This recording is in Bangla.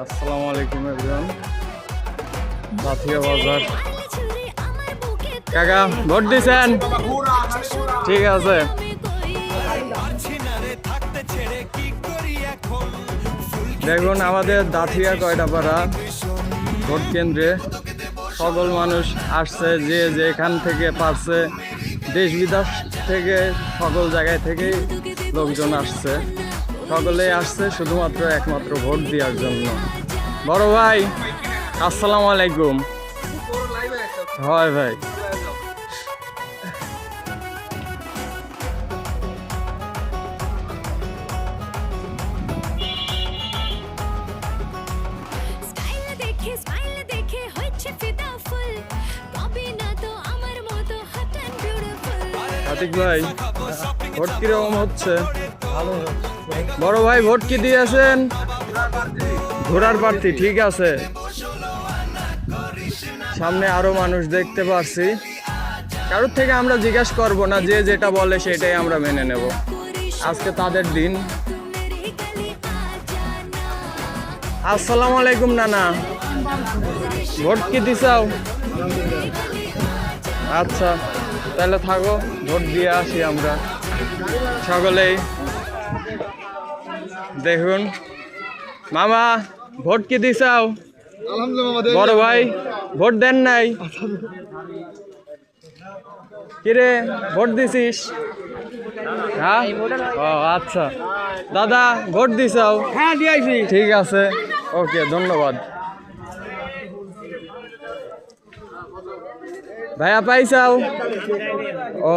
আসসালামু আলাইকুম এভরিওয়ান। দাথিয়া বাজার। কাকা ভোট দিছেন? ঠিক আছে। দেখুন আমাদের দাথিয়া কয়টাপাড়া ভোট কেন্দ্রে সকল মানুষ আসছে, যে যেখান থেকে পারছে, দেশ বিদেশ থেকে সকল জায়গায় থেকেই লোকজন আসছে। সকলেই আসছে শুধুমাত্র একমাত্র ভোট দেওয়ার জন্য। বড় ভাই আসসালামু আলাইকুম। হয় ভাই, আতিক ভাই ভোট কিরকম হচ্ছে? বড় ভাই ভোট কি দিয়েছেন? ঘোড়ার প্রার্থী, ঠিক আছে। সামনে আরো মানুষ দেখতে পাচ্ছি, কারোর থেকে আমরা জিজ্ঞাসা করব না, যে যেটা বলে সেটাই আমরা মেনে নেব। আজকে তাদের দিন। আসসালামু আলাইকুম নানা, ভোট কি দিছাও? আচ্ছা তাহলে থাকো, ভোট দিয়ে আসি আমরা সকলেই। দেখুন মামা ভোট কি দিছাও? বড় ভাই ভোট দেন নাই? কিরে ভোট দিছিস? হ্যাঁ, ও আচ্ছা। দাদা ভোট দিছাও? হ্যাঁ দিয়েছি। ঠিক আছে, ওকে, ধন্যবাদ। ভাইয়া পাইছাও? ও